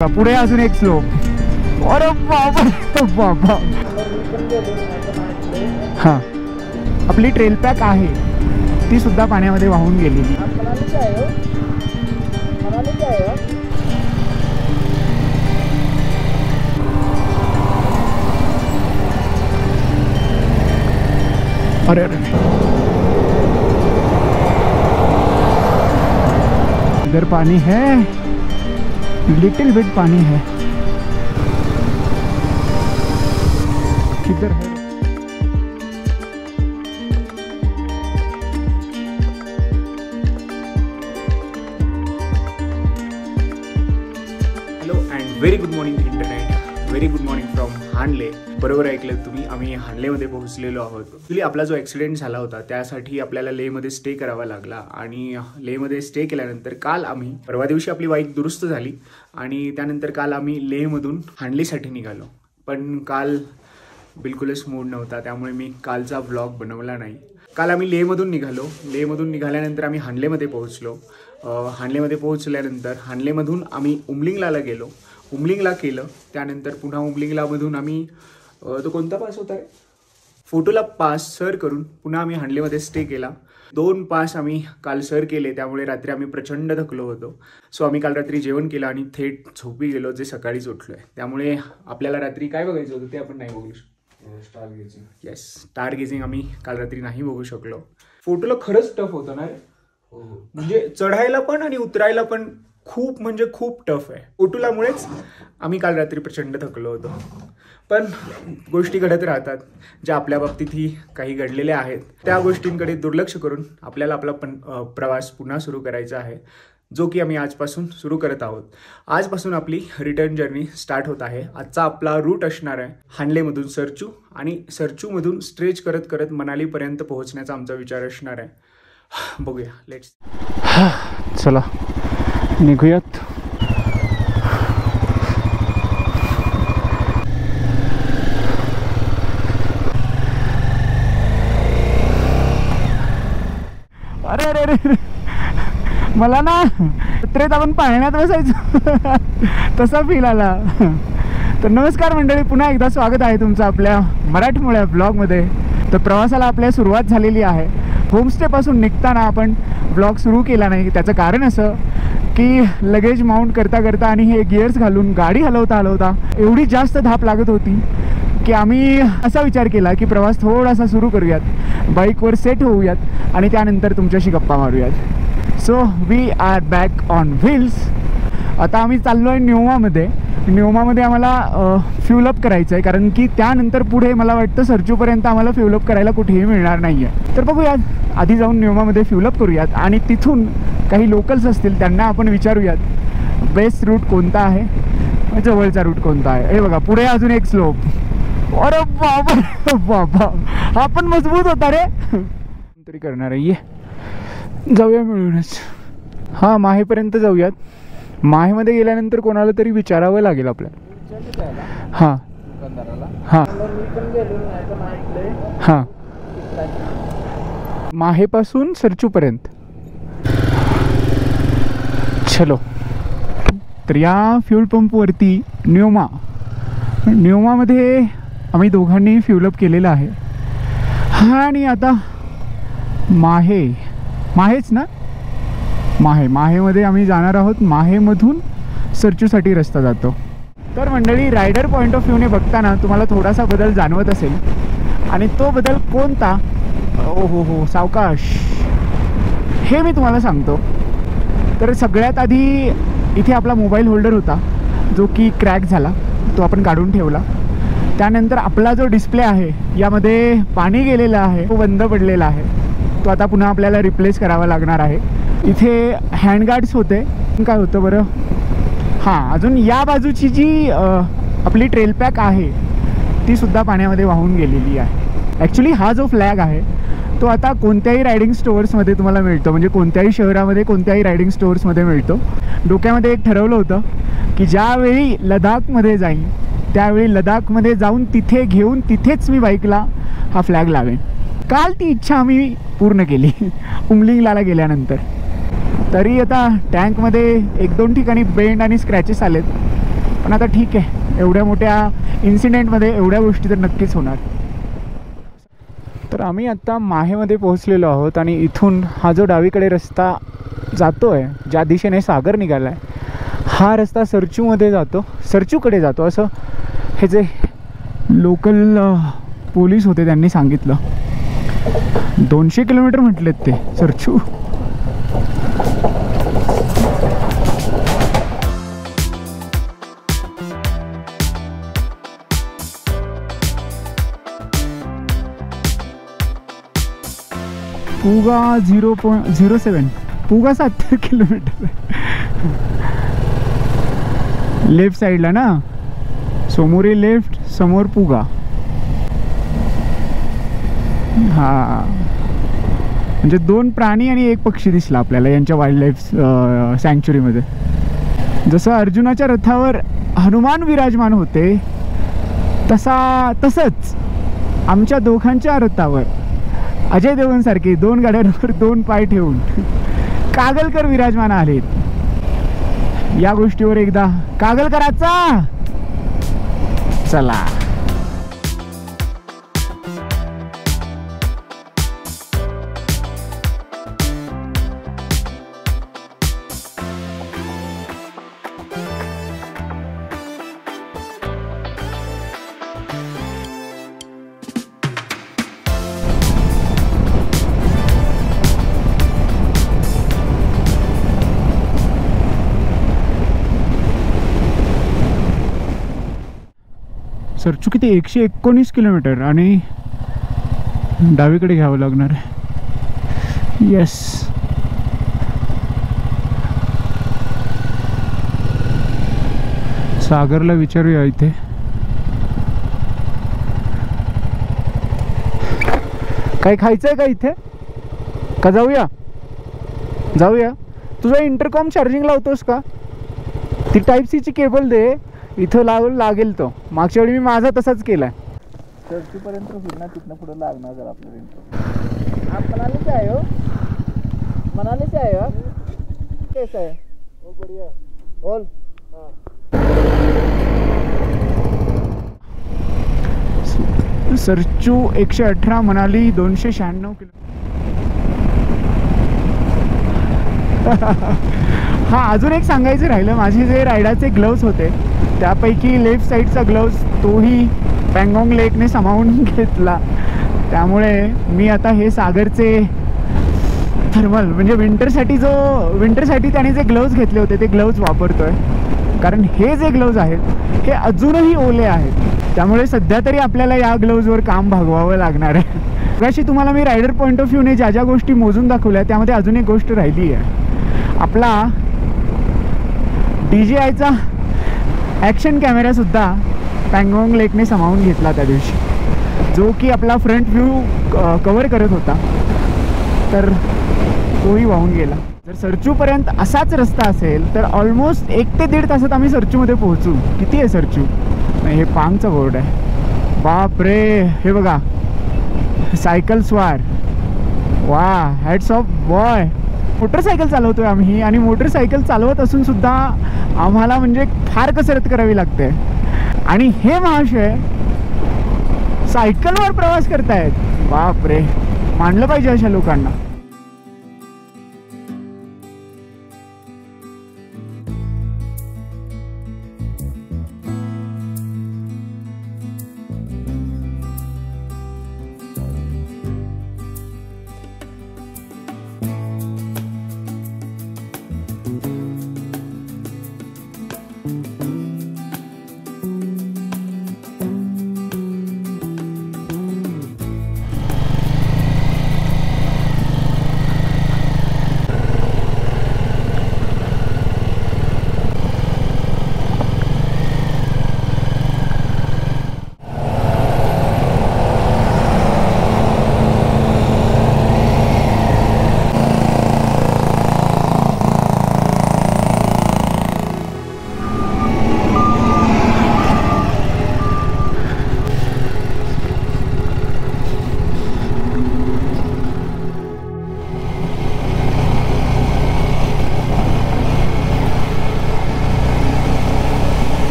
पुढे अजून एक स्लोप. अरे बाबा बाबा. हा, आपली ट्रेल पॅक आहे ती सुद्धा पाण्यामध्ये वाहून गेलेली. अरे अरे, इधर पानी है, लिटिल बिट पानी है. किधर है? Hello and very good morning internet. Very good morning from Hanle. बरोबर ऐकलं तुम्ही, आम्ही हानलेमध्ये पोहोचलेलो आहोत. ॲक्च्युली आपला जो ॲक्सिडेंट झाला होता त्यासाठी आपल्याला लेहमध्ये स्टे करावा लागला आणि लेहमध्ये स्टे केल्यानंतर काल आम्ही परवा दिवशी आपली बाईक दुरुस्त झाली आणि त्यानंतर काल आम्ही लेहमधून हानलेसाठी निघालो. पण काल बिलकुलच मूड नव्हता, त्यामुळे मी कालचा व्लॉग बनवला नाही. काल आम्ही लेहमधून निघालो. लेहमधून निघाल्यानंतर आम्ही हानलेमध्ये पोहोचलो. हानलेमध्ये पोहोचल्यानंतर हानलेमधून आम्ही उमलिंगला गेलो. उमलिंगला केलं, त्यानंतर पुन्हा उमलिंगलामधून आम्ही तो कोणता पास होता रे, फोटोला पास सर करून पुन्हा आम्ही हानलेमध्ये स्टे केला. 2 पास आम्ही काल सर केले, त्यामुळे रात्री आम्ही प्रचंड थकलो होतो. सो आम्ही काल रात्री जेवण केलं आणि थेट झोपी गेलो, जे सकाळीच उठलो आहे. त्यामुळे आपल्याला रात्री काय बघायचं होतं ते आपण नाही बघू शकलो. Stargazing. Yes, stargazing आम्ही काल रात्री नाही बघू शकलो. फोटोला खरंच टफ होतं ना रे, म्हणजे चढायला पण आणि उतरायला पण खूप म्हणजे खूप टफ आहे. फोटोलामुळेच आम्ही काल रात्री प्रचंड थकलो होतो. पण गोष्टी घडत राहतात, ज्या आपल्या बाबतीतही काही घडलेल्या आहेत. त्या गोष्टींकडे दुर्लक्ष करून आपल्याला आपला प्रवास पुन्हा सुरू करायचा आहे, जो की आम्ही आजपासून सुरू करत आहोत. आजपासून आपली रिटर्न जर्नी स्टार्ट होत आहे. आजचा आपला रूट असणार आहे हानलेमधून सरचू आणि सरचूमधून स्ट्रेच करत करत मनालीपर्यंत पोहोचण्याचा आमचा विचार असणार आहे. बघूया, लेट्स. चला निघूयात. अरे अरे अरे, मला ना जत्रेत आपण पाळण्यात बसायचो तसा फील आला. तर नमस्कार मंडळी, पुन्हा एकदा स्वागत आहे तुमचं आपल्या मराठमोळ्या ब्लॉगमध्ये. तर प्रवासाला आपल्या सुरुवात झालेली आहे. होमस्टेपासून निघताना आपण ब्लॉग सुरू केला नाही. त्याचं कारण असं की लगेज माउंट करता करता आणि हे गिअर्स घालून गाडी हलवता एवढी जास्त धाप लागत होती की आम्ही असा विचार केला की प्रवास थोडासा सुरू करूयात, बाईकवर सेट होऊयात आणि त्यानंतर तुमच्याशी गप्पा मारूयात. So we are back on wheels. आता आम्ही चाललो आहे न्योमामध्ये. न्योमामध्ये आम्हाला फ्यूलअप करायचं आहे, कारण की त्यानंतर पुढे मला वाटतं सरचूपर्यंत आम्हाला फ्यूलअप करायला कुठेही मिळणार नाही आहे. तर बघूयात, आधी जाऊन न्योमामध्ये फ्यूलअप करूयात आणि तिथून काही लोकल्स असतील त्यांना आपण विचारूयात बेस्ट रूट कोणता आहे, जवळचा रूट कोणता आहे. हे बघा, पुढे अजून एक स्लोप. अरे बाबा बाबा, हा पण मजबूत होता रे. तरी करणार आहे, ये जाऊया मिळूनच. हां, माहेपर्यंत जाऊयात. माहेमध्ये गेल्यानंतर कोणाला तरी विचारावं लागेल आपल्याला. हां हां हां, माहेपासून सरचूपर्यंत. चलो. तर या फ्यूल पंपवरती न्योमामध्ये आम्ही दोघांनी फ्यूलअप केलेलं आहे. हा, आणि आता माहेच ना, माहेमध्ये आम्ही जाणार आहोत. माहेमधून सरचूसाठी रस्ता जातो. तर मंडळी, रायडर पॉईंट ऑफ व्ह्यूने बघताना तुम्हाला थोडासा बदल जाणवत असेल, आणि तो बदल कोणता, हो सावकाश, हे मी तुम्हाला सांगतो. तर सगळ्यात आधी इथे आपला मोबाईल होल्डर होता, जो की क्रॅक झाला, तो आपण काढून ठेवला. त्यानंतर आपला जो डिस्प्ले आहे यामध्ये पाणी गेलेलं आहे, तो बंद पडलेला आहे. तो आता पुन्हा आपल्याला रिप्लेस करावा लागणार आहे. इथे हँडगार्ड्स होते. काय होतं बरं, हां, अजून या बाजूची जी आपली ट्रेल पॅक आहे ती सुद्धा पाण्यामध्ये वाहून गेलेली आहे. ॲक्च्युली हा जो फ्लॅग आहे तो आता कोणत्याही रायडिंग स्टोअर्समध्ये तुम्हाला मिळतो, म्हणजे कोणत्याही शहरामध्ये कोणत्याही रायडिंग स्टोअर्समध्ये मिळतो. डोक्यामध्ये एक ठरवलं होतं की ज्यावेळी लडाखमध्ये जाईन त्यावेळी लडाखमध्ये जाऊन तिथे घेऊन तिथेच मी बाईकला हा फ्लॅग लावेन. काल ती इच्छा आम्ही पूर्ण केली उमलिंगला गेल्यानंतर. तरी आता टँकमध्ये 1-2 ठिकाणी बेंड आणि स्क्रॅचेस आलेत, पण आता ठीक आहे, एवढ्या मोठ्या इन्सिडेंटमध्ये एवढ्या गोष्टी तर नक्कीच होणार. तर आम्ही आत्ता माहेमध्ये पोहोचलेलो आहोत आणि इथून हा जो डावीकडे रस्ता जातो आहे, ज्या दिशेने सागर निघाला आहे, हा रस्ता सरचूमध्ये जातो, सरचूकडे जातो असं हे जे लोकल पोलीस होते त्यांनी सांगितलं. 200 किलोमीटर म्हटलेत ते सरचू. पुगा 0.07, पुगा 70 किलोमीटर लेफ्ट साईडला ना, समोरील लेफ्ट, समोर पुगा. हा म्हणजे 2 प्राणी आणि 1 पक्षी दिसला आपल्याला यांच्या वाईल्ड लाईफ सँक्च्युरीमध्ये. जसं अर्जुनाच्या रथावर हनुमान विराजमान होते तसंच आमच्या दोघांच्या रथावर अजय देवगणसारखे 2 गाड्यांवर 2 पाय ठेवून कागलकर विराजमान आहेत. या गोष्टीवर एकदा कागलकराचा चला. सरचू किती 119 किलोमीटर आणि डावीकडे घ्यावं लागणार आहे. येस, सागरला विचारूया इथे. काही खायचंय का इथे का जाऊया? जाऊया. तुझा इंटरकॉम चार्जिंग लावतोस का? ती टाईप सी ची केबल दे, इथं लागेल तो. मागच्या वेळी मी माझा तसाच केलाय. चर्चीपर्यंत होईल ना, तिथनं पुढे लागणार जर आपल्याला इंटरकॉम. आप मनाली से आए हो? मनाली से आए हो आप? कैसा है? बहुत बढ़िया. बोल. सरचू 118, मनाली 296 किलो. हा, अजून एक सांगायचं राहिलं, माझे जे रायडाचे ग्लव्स होते त्यापैकी लेफ्ट साईडचा ग्लव्स तोही पँगॉंग लेकने सामावून घेतला. त्यामुळे मी आता हे सागरचे थर्मल म्हणजे विंटरसाठी त्याने जे ग्लव्स घेतले होते ते ग्लव्स वापरतोय. कारण हे जे ग्लव्ज आहेत हे अजूनही ओले आहेत, त्यामुळे सध्या तरी आपल्याला या ग्लव्जवर काम भागवावं लागणार आहे. अशी तुम्हाला मी रायडर पॉईंट ऑफ व्ह्यूने ज्या ज्या गोष्टी मोजून दाखवल्या त्यामध्ये अजून एक गोष्ट राहिली आहे. आपला DJIचा ॲक्शन कॅमेरासुद्धा पँगॉंग लेकने सामावून घेतला त्या दिवशी, जो की आपला फ्रंट व्ह्यू कव्हर करत होता, तर तोही वाहून गेला. जर सरचूपर्यंत असाच रस्ता असेल तर ऑलमोस्ट 1 ते 1.5 तासात आम्ही सरचूमध्ये पोहोचू. किती आहे सरचू? हे पांगचा बोर्ड आहे. बाप रे, हे बघा, सायकल स्वार. वा, हॅट्स ऑफ बॉय. मोटरसायकल चालवतोय आम्ही आणि मोटरसायकल चालवत असून सुद्धा आम्हाला म्हणजे फार कसरत करावी लागते. आणि हे महाशय सायकलवर प्रवास करतायत. बाप रे, मानलं पाहिजे अशा लोकांना.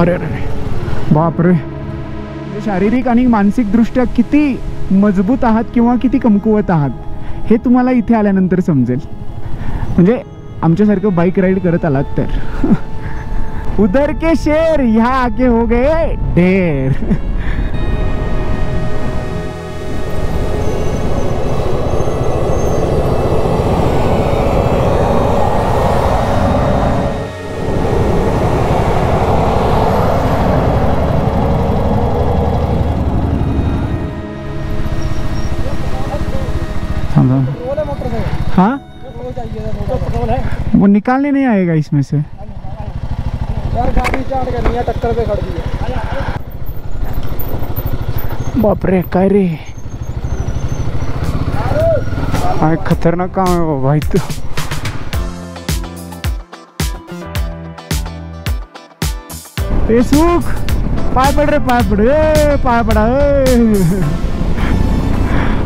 अरे अरे बापरे, शारीरिक आणि मानसिक दृष्ट्या किती मजबूत आहात किंवा किती कमकुवत आहात हे तुम्हाला इथे आल्यानंतर समजेल. म्हणजे आमच्यासारखं बाईक राईड करत आलात तर. उधर के शेर यहाँ आके हो गए ढेर. हाँ वो निकालने नहीं आएगा इसमें से यार. गाड़ी स्टार्ट करनी है, टक्कर पे खड़ दी है. बाप रे काय रे, खतरनाक काम है वो भाई. तो ते सुख पाय पड रे, पाय पड, पाय पडा.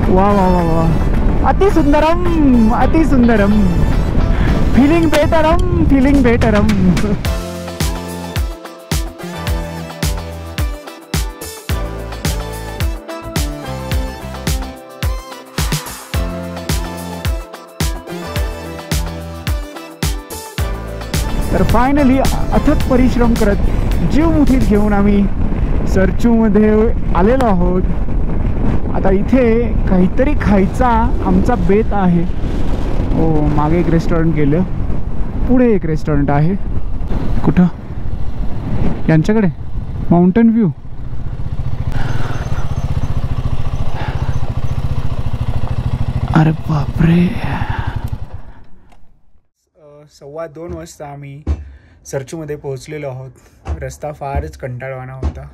वाह वाह वाह वाह, अति सुंदरम, अति सुंदरम. फीलिंग बेटरम, फीलिंग बेटरम. तर फायनली अथक परिश्रम करत जीव मुठीत घेऊन आम्ही सरचूमध्ये आलेलो आहोत. आता इथे काहीतरी खायचा आमचा बेत आहे. हो, मागे एक रेस्टॉरंट गेलं, पुढे एक रेस्टॉरंट आहे. कुठं? यांच्याकडे माउंटेन व्ह्यू. अरे बापरे. 1:15 वाजता आम्ही सरचूमध्ये पोहोचलेलो आहोत. रस्ता फारच कंटाळवाणा होता,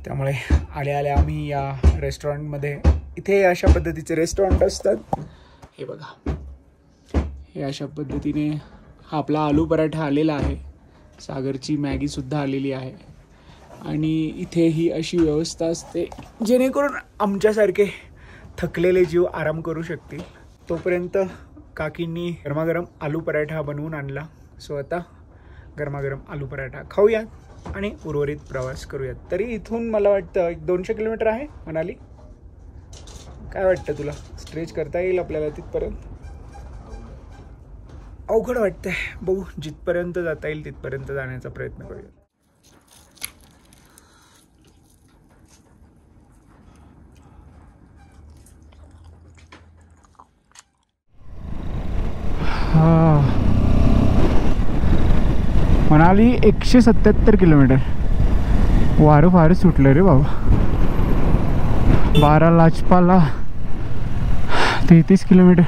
त्यामुळे आल्या आल्या आम्ही या रेस्टॉरंटमध्ये, इथे अशा पद्धतीचे रेस्टॉरंट असतात. हे बघा, हे अशा पद्धतीने हा आपला आलू पराठा आलेला आहे. सागरची मॅगीसुद्धा आलेली आहे. आणि इथे ही अशी व्यवस्था असते जेणेकरून आमच्यासारखे थकलेले जीव आराम करू शकतील. तोपर्यंत काकींनी गरमागरम आलू पराठा बनवून आणला. सो आता गरमागरम आलू पराठा खाऊयात आणि उर्वरित प्रवास करूयात. तरी इथून मला वाटतं 200 किलोमीटर आहे मनाली. काय वाटतं तुला, स्ट्रेच करता येईल आपल्याला तिथपर्यंत? अवघड वाटतंय, बघू. जिथपर्यंत जाता येईल तिथपर्यंत जाण्याचा प्रयत्न करूया. मनाली 177 किलोमीटर. वारं फारच सुटलं रे बाबा. 12 लाचपाला 33 किलोमीटर.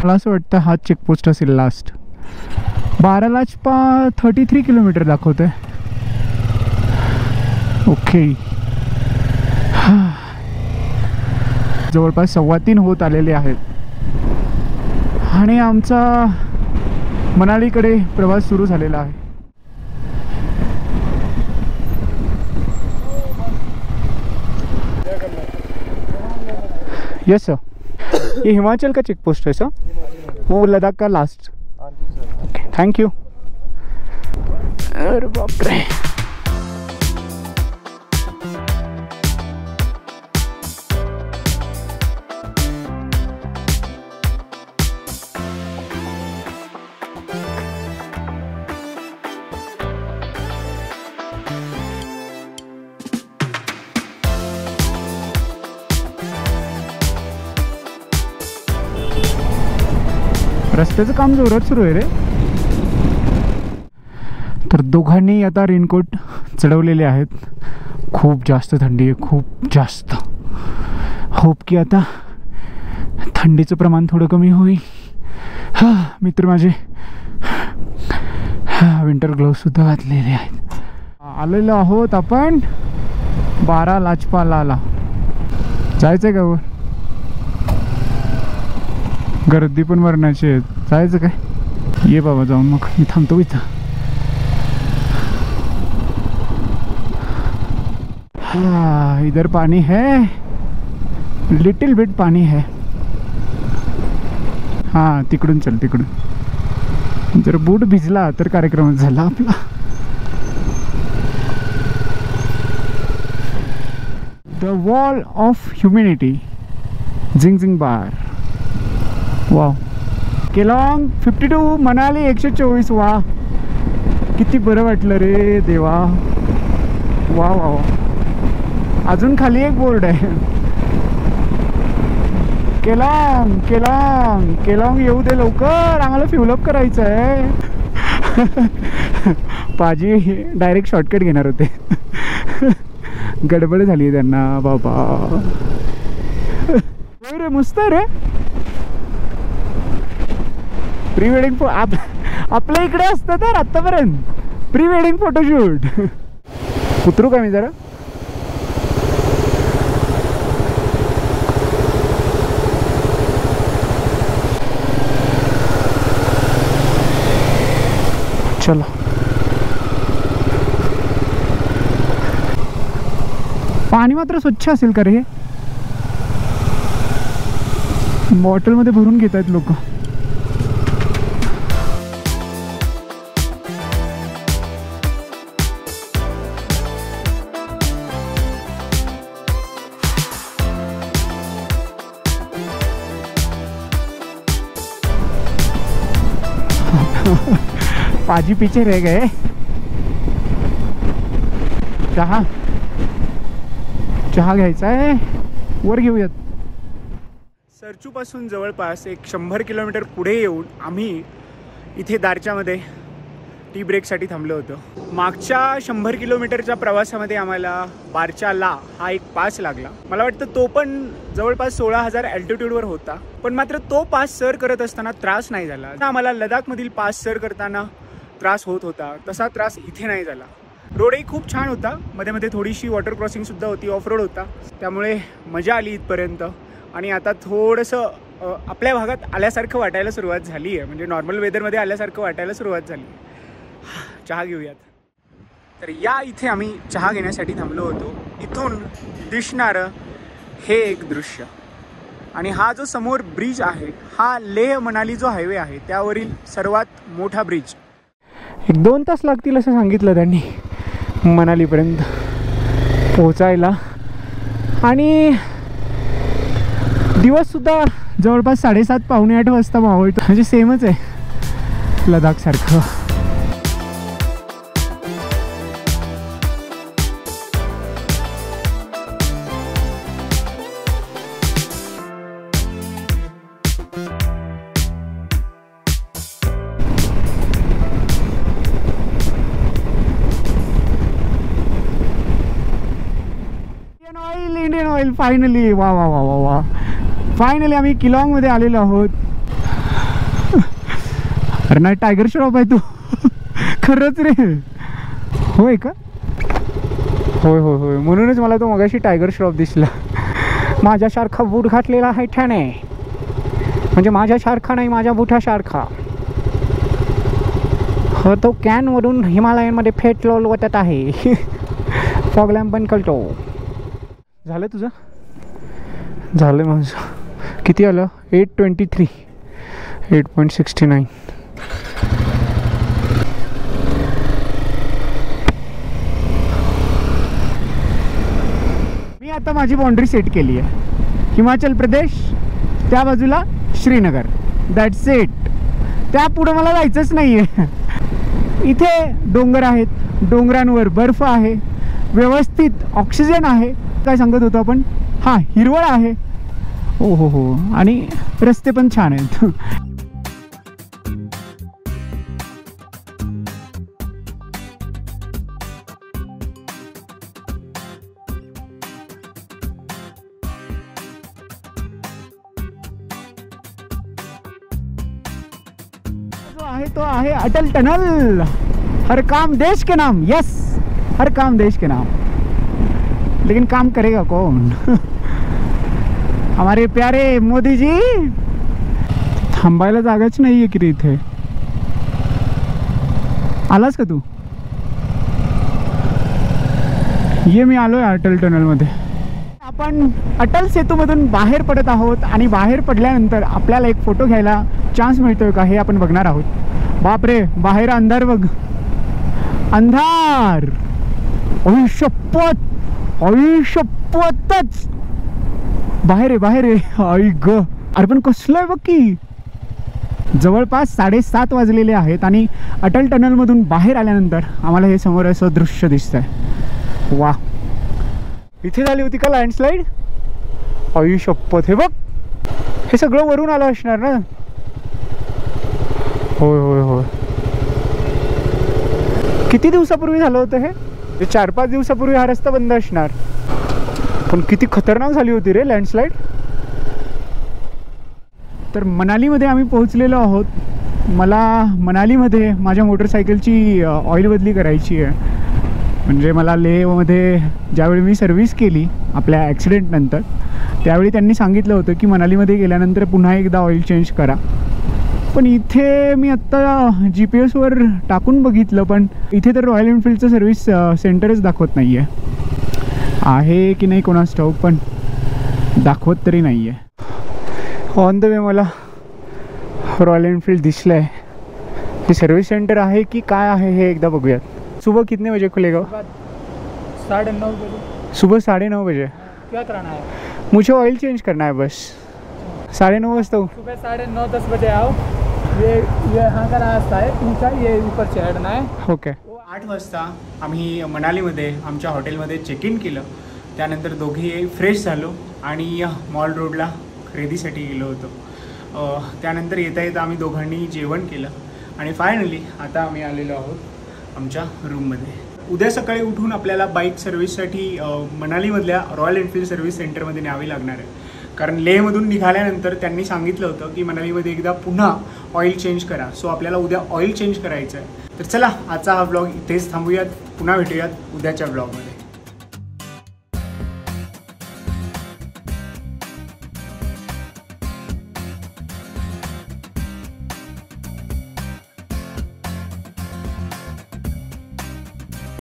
मला असं वाटतं हा चेकपोस्ट असेल लास्ट. 12 लाचपा 33 किलोमीटर दाखवतोय. ओके, जवळपास 3:15 होत आलेले आहेत आणि आमचा मनालीकडे प्रवास सुरू झालेला आहे. यस सर, ये हिमाचल का चेक पोस्ट है सर? वो लद्दाख का लास्ट. Okay, thank you. अरे बाप रे. रस्त्याचं काम जोरात सुरू आहे रे. तर दोघांनी आता रेनकोट चढवलेले आहेत. खूप जास्त थंडी आहे, खूप जास्त. होप की आता थंडीचं प्रमाण थोडं कमी होईल. मित्र माझे विंटर ग्लोव्हसुद्धा घातलेले आहेत. आलेलो आहोत आपण 12 लाचपाला. जायचं आहे का वर? गर्दी पण मरणाची आहे. जायचं काय? ये बाबा जाऊन, मग मी थांबतो इथं. हाँ, इधर पानी है, लिटिल बिट पानी है. हां तिकडून चल, तिकडून. जर बूट भिजला तर कार्यक्रमच झाला आपला. द वॉल ऑफ ह्युमॅनिटी, झिंग बार. वाव. केलॉंग 52, मनाली 124. वा, किती बरं वाटलं रे देवा. वा वा वा. अजून खाली एक बोर्ड आहे, केलॉंग केलॉंग केलॉंग येऊ दे लवकर, आम्हाला फ्युलअप करायचं आहे. पाजी डायरेक्ट शॉर्टकट घेणार होते. गडबड झाली त्यांना बाबा. रे मस्त आहे रे. प्री वेडिंग आपल्या इकडे असतं तर आत्तापर्यंत प्री वेडिंग फोटोशूट. उतरू का मी जरा. चला. पाणी मात्र स्वच्छ असेल का रे. बॉटलमध्ये भरून घेत आहेत लोक. पाजी पीछे रह गए. चहा घ्यायचा आहे. वर घेऊयात. सरचूपासून जवळपास एक 100 किलोमीटर पुढे येऊन आम्ही इथे दारच्यामध्ये टी ब्रेकसाठी थांबलो होतो. मागच्या 100 किलोमीटरच्या प्रवासामध्ये आम्हाला बारच्याला हा एक पास लागला. मला वाटतं तो पण जवळपास 16,000 अल्टिट्यूडवर होता. पण मात्र तो पास सर करत असताना त्रास नाही झाला. आम्हाला लडाखमधील पास सर करताना त्रास होत होता तसा त्रास इथे नाही झाला. रोडही खूप छान होता. मध्ये मध्ये थोडीशी वॉटर क्रॉसिंगसुद्धा होती, ऑफ रोड होता. त्यामुळे मजा आली इथपर्यंत. आणि आता थोडंसं आपल्या भागात आल्यासारखं वाटायला सुरुवात झाली आहे. म्हणजे नॉर्मल वेदरमध्ये आल्यासारखं वाटायला सुरुवात झाली. चहा घेऊयात. तर या इथे आम्ही चहा घेण्यासाठी थांबलो होतो. इथून दिसणारं हे एक दृश्य आणि हा जो समोर ब्रिज आहे हा लेह मनाली जो हायवे आहे त्यावरील सर्वात मोठा ब्रिज. 1-2 तास लागतील असं सांगितलं त्यांनी मनालीपर्यंत पोहोचायला. आणि दिवससुद्धा जवळपास 7:30 पावणे 8 वाजता मावळतो. म्हणजे सेमच आहे लडाखसारखं. Indian oil finally. वा वा वा वा वा. फायनली आम्ही किलॉंगमध्ये आलेलो आहोत. अरे नाही टायगर श्रॉफ आहे तू. खरंच रे. होय का. होय होय होय. म्हणूनच मला तो मगाशी टायगर श्रॉफ दिसला. माझ्यासारखा बूट घातलेला आहे ठाणे. म्हणजे माझ्यासारखा नाही, माझ्या बुटासारखा. हो तो कॅनवरून हिमालयनमध्ये फेट लोळवत आहे. फॉग लॅम्प पण कळतो. झालं तुझं. झालं माझं. किती आलं. 823. 8.69. मी आता माझी बाउंड्री सेट केली आहे. हिमाचल प्रदेश, त्या बाजूला श्रीनगर. That's it. त्या पुढं मला जायचंच नाही आहे. इथे डोंगर आहेत, डोंगरांवर बर्फ आहे, व्यवस्थित ऑक्सिजन आहे. काय सांगत होतो आपण. हां हिरवळ आहे. हो हो हो. आणि रस्ते पण छान आहेत. जो आहे तो आहे अटल टनल. हर काम देश के नाम. यस, हर काम देश के नाम. लेकिन काम करेगा कौन. हमारे प्यारे मोदी जी. थांबायला जागाच नाही आहे की रे इथे. आलास का तू. ये मी आलोय अटल टनलमध्ये. आपण अटल सेतूमधून बाहेर पडत आहोत आणि बाहेर पडल्यानंतर आपल्याला एक फोटो घ्यायला चान्स मिळतोय का हे आपण बघणार आहोत. बापरे, बाहेर अंधार बघ, अंधार. अई शपथच बाहेर आहे, बाहेर आहे. आई ग, अरे पण कसलं आहे बघ की. जवळपास 7:30 वाजलेले आहेत आणि अटल टनलमधून बाहेर आल्यानंतर आम्हाला हे समोर असं दृश्य दिसतंय. वा, इथे झाली होती का लँडस्लाईड? आई शपथ, हे बघ, हे सगळं वरून आलं असणार ना. होय होय होय. किती दिवसापूर्वी झालं होतं हे? 4-5 दिवसापूर्वी हा रस्ता बंद असणार. पण किती खतरनाक झाली होती रे लँडस्लाईड. तर मनालीमध्ये आम्ही पोहोचलेलो आहोत. मला मनालीमध्ये माझ्या मोटरसायकलची ऑइल बदली करायची आहे. म्हणजे मला लेहमध्ये ज्यावेळी मी सर्व्हिस केली आपल्या ॲक्सिडेंटनंतर, त्यावेळी त्यांनी सांगितलं होतं की मनालीमध्ये गेल्यानंतर पुन्हा एकदा ऑइल चेंज करा. पण इथे मी आत्ता GPS वर टाकून बघितलं, पण इथे तर रॉयल एनफिल्डचं सर्व्हिस सेंटरच दाखवत नाही आहे की नाही कोणास ठाऊक, पण दाखवत तरी नाही आहे. ऑन द वे मला रॉयल एनफील्ड दिसलं आहे. हे सर्विस सेंटर आहे की काय आहे हे एकदा बघूयात. सुबह कितने बजे खुलेगा? 9:30 बजे. सुबह 9:30 बजे. क्या कराना है? मुझे ऑयल चेंज करना है बस. 9:30 वाजता सुबह 9:30-10 बजे आओ. ये यहाँ का रास्ता है पूछा, ये ऊपर चढ़ना है. ओके. 8 वाजता आम्ही मनालीमध्ये आमच्या हॉटेलमध्ये चेक इन केलं. त्यानंतर दोघेही फ्रेश झालो आणि मॉल रोडला खरेदीसाठी गेलो होतो. त्यानंतर येता येता आम्ही दोघांनी जेवण केलं आणि फायनली आता आम्ही आलेलो आहोत आमच्या रूममध्ये. उद्या सकाळी उठून आपल्याला बाईक सर्व्हिससाठी मनालीमधल्या रॉयल एनफील्ड सर्व्हिस सेंटरमध्ये न्यावी लागणार आहे. कारण लेहमधून निघाल्यानंतर त्यांनी सांगितलं होतं की मनालीमध्ये एकदा पुन्हा ऑइल चेंज करा. सो आपल्याला उद्या ऑइल चेंज करायचं आहे. तर चला, आजचा हा ब्लॉग इथेच थांबूयात. पुन्हा भेटूयात उद्याच्या ब्लॉगमध्ये.